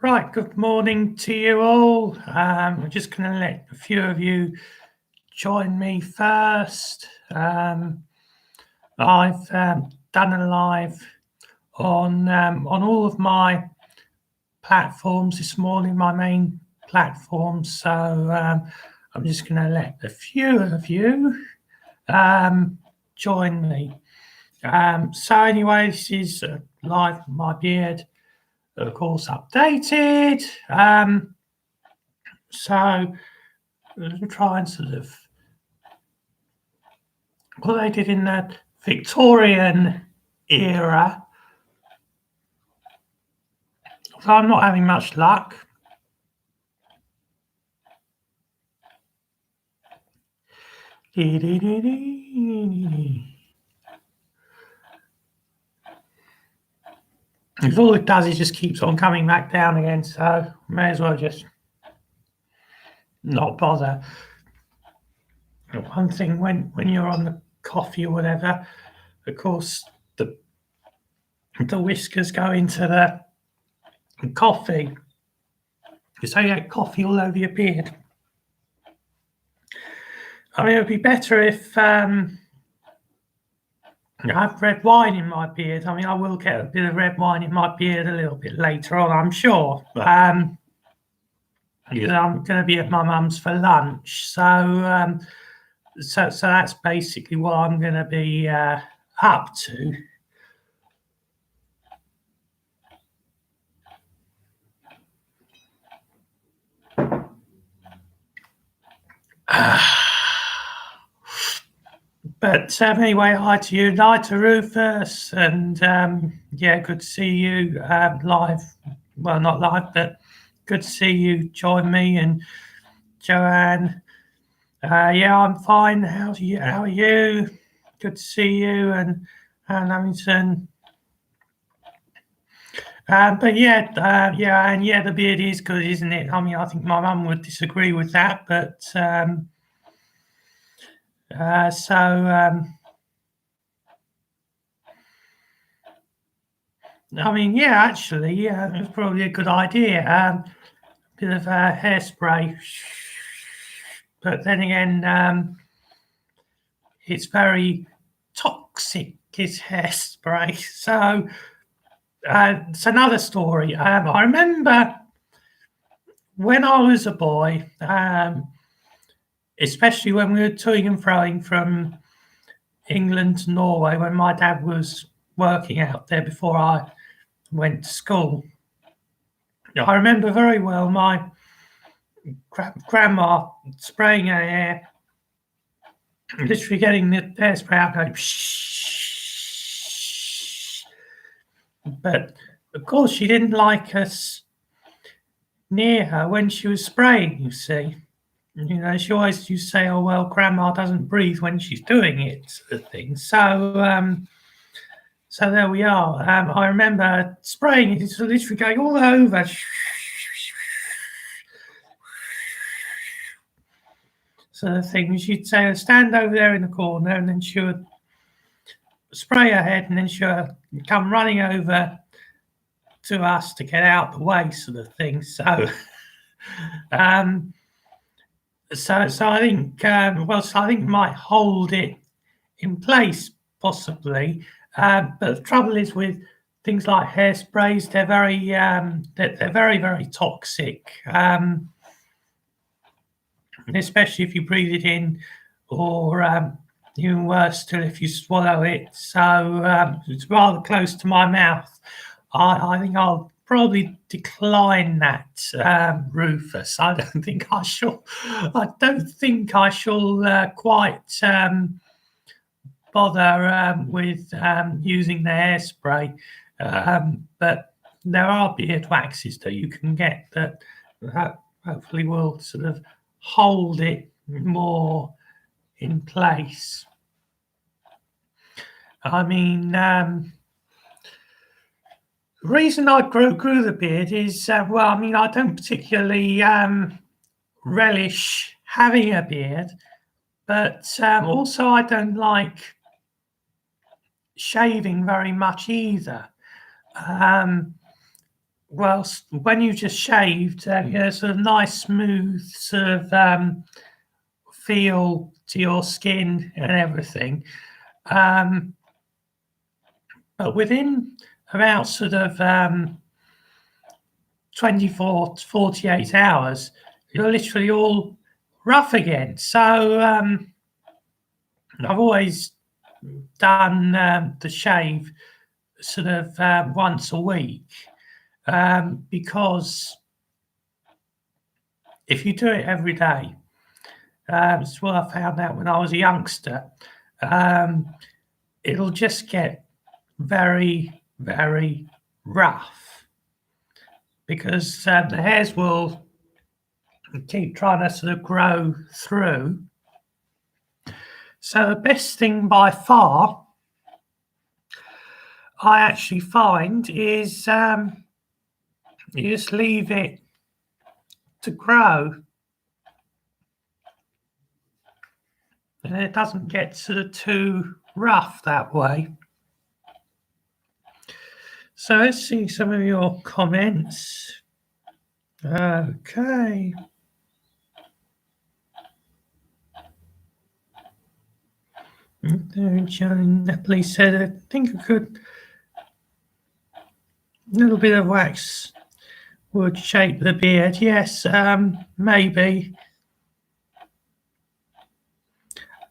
Right, good morning to you all. I'm just going to let a few of you join me first. I've done a live on all of my platforms this morning, my main platforms. So I'm just going to let a few of you join me. So anyway, this is live my beard, of course, updated. So try and sort of what they did in the Victorian era. So I'm not having much luck. Because all it does is just keeps on coming back down again, so may as well just not bother. One thing when you're on the coffee or whatever, of course the whiskers go into the coffee, so you get coffee all over your beard. I mean, it would be better if I have red wine in my beard. I mean, I will get a bit of red wine in my beard a little bit later on, I'm sure. I'm going to be at my mum's for lunch, so that's basically what I'm going to be up to. But anyway, hi to you, hi to Rufus, and yeah, good to see you live. Well, not live, but good to see you join me and Joanne. Yeah, I'm fine. How are you? Good to see you and Hamilton. But yeah, the beard is good, isn't it? I mean, I think my mum would disagree with that, but I mean, yeah, actually, yeah, it was probably a good idea. Bit of hairspray, but then again, it's very toxic. Is hairspray, so it's another story. I remember when I was a boy, especially when we were toing and froing from England to Norway, when my dad was working out there before I went to school. I remember very well my grandma spraying her hair, literally getting the hairspray out, going shh. But of course, she didn't like us near her when she was spraying, you see. You know, she always used to say, "Oh well, Grandma doesn't breathe when she's doing it," sort of thing. So there we are. I remember spraying it; it's literally going all over. Sort of thing. She'd say, "Stand over there in the corner," and then she would spray her head, and then she would come running over to us to get out the way, sort of thing. So. So I think I think might hold it in place possibly, but the trouble is with things like hairsprays, they're very toxic, especially if you breathe it in, or even worse still if you swallow it. So it's rather close to my mouth. I think I'll probably decline that, Rufus. I don't think I shall quite bother with using the hairspray. But there are beard waxes that you can get that hopefully will sort of hold it more in place. I mean, the reason I grew the beard is, well, I mean, I don't particularly relish having a beard, but also I don't like shaving very much either. well, when you just shaved, sort of nice, smooth sort of feel to your skin and everything. But within about sort of 24 to 48 hours, you're literally all rough again. So I've always done the shave sort of once a week because if you do it every day, it's what I found out when I was a youngster, it'll just get very, very rough because the hairs will keep trying to sort of grow through. So the best thing by far I actually find is you just leave it to grow and it doesn't get sort of too rough that way. So let's see some of your comments. Okay. John Napoli said, I think I could, a little bit of wax would shape the beard. Yes, maybe.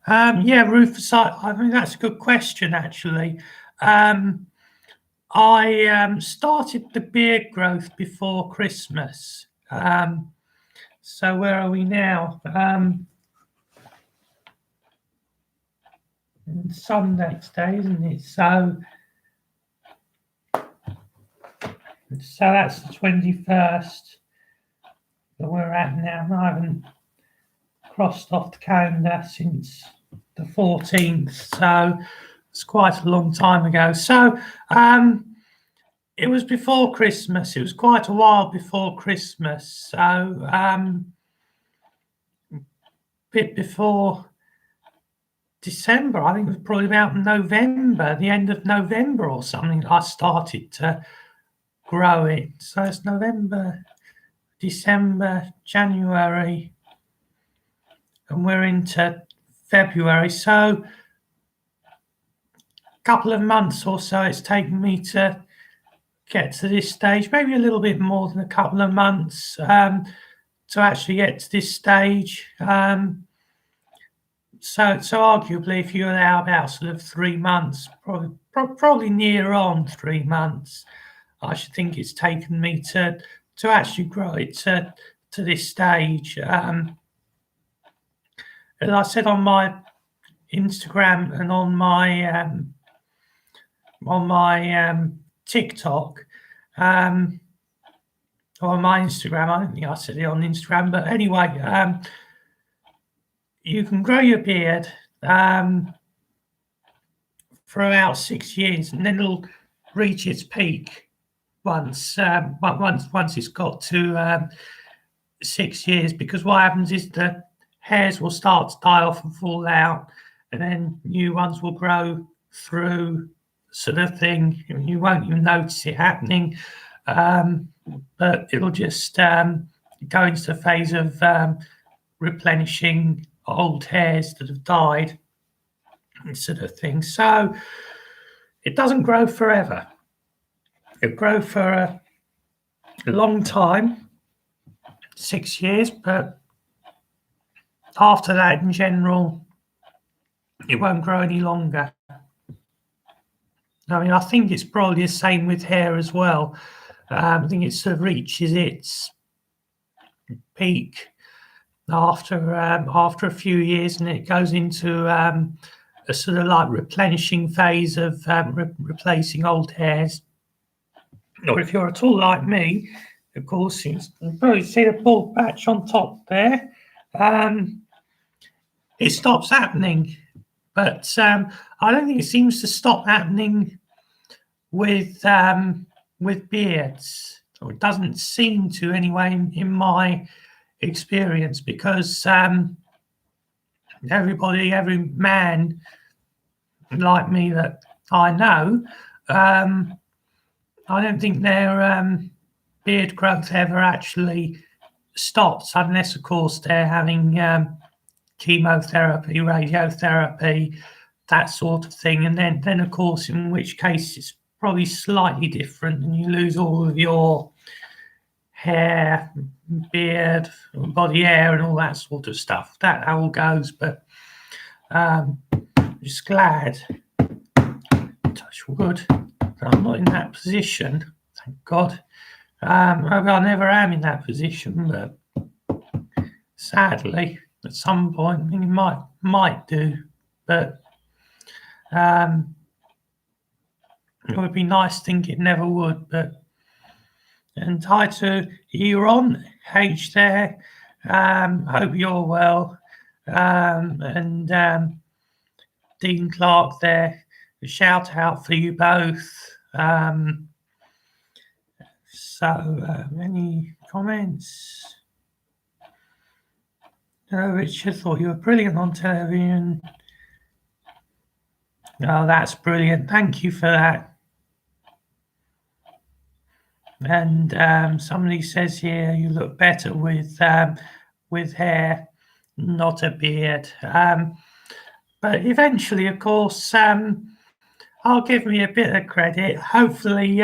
Yeah, Rufus, I think that's a good question, actually. I started the beard growth before Christmas. So where are we now? Sun next day, isn't it? So that's the 21st that we're at now. I haven't crossed off the calendar since the 14th, so it's quite a long time ago. So it was before Christmas. It was quite a while before Christmas. So a bit before December, I think it was probably about November, the end of November or something, I started to grow it. So it's November, December, January, and we're into February. So a couple of months or so it's taken me to get to this stage, maybe a little bit more than a couple of months to actually get to this stage. So arguably, if you allow about sort of 3 months, probably near on 3 months, I should think it's taken me to actually grow it to this stage. As I said on my Instagram and on my TikTok, or on my Instagram, I don't think I said it on Instagram, but anyway, you can grow your beard for about 6 years, and then it'll reach its peak once it's got to 6 years. Because what happens is the hairs will start to die off and fall out, and then new ones will grow through, sort of thing. You won't even notice it happening, but it'll just go into the phase of replenishing old hairs that have died, sort of thing. So it doesn't grow forever. It'll grow for a long time, 6 years, but after that, in general, it won't grow any longer. I mean, I think it's probably the same with hair as well. I think it sort of reaches its peak after a few years, and it goes into a sort of like replenishing phase of replacing old hairs. Or if you're at all like me, of course, you can probably see the bald patch on top there. It stops happening, but I don't think it seems to stop happening with beards, or it doesn't seem to anyway in my experience, because every man like me that I know, I don't think they're beard growth ever actually stops, unless, of course, they're having chemotherapy, radiotherapy, that sort of thing. And then of course, in which case it's probably slightly different, and you lose all of your hair, beard, body hair, and all that sort of stuff. That all goes, but just glad, touch wood, that I'm not in that position. Thank God. I never am in that position, but sadly, at some point, I think it might do, but it would be nice to think it never would. But and hi to you on H there. Hope you're well. And Dean Clark there. A shout out for you both. Any comments? Richard, thought you were brilliant on television. Oh, that's brilliant. Thank you for that. And somebody says here you look better with hair, not a beard. But eventually, of course, I'll give me a bit of credit. Hopefully,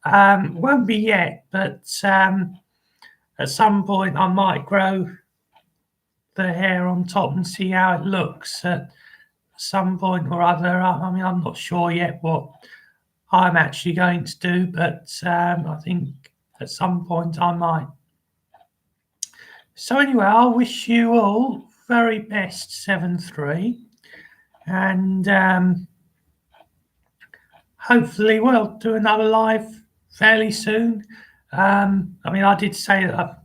won't be yet, but at some point I might grow the hair on top and see how it looks at some point or other. I mean, I'm not sure yet what I'm actually going to do, but I think at some point I might. So anyway, I wish you all very best 7-3, and hopefully we'll do another live fairly soon. I mean, I did say that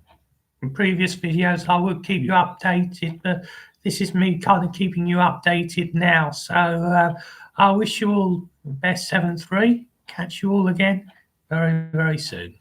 in previous videos I would keep you updated, but this is me kind of keeping you updated now. So I wish you all the best 7-3. Catch you all again very, very soon.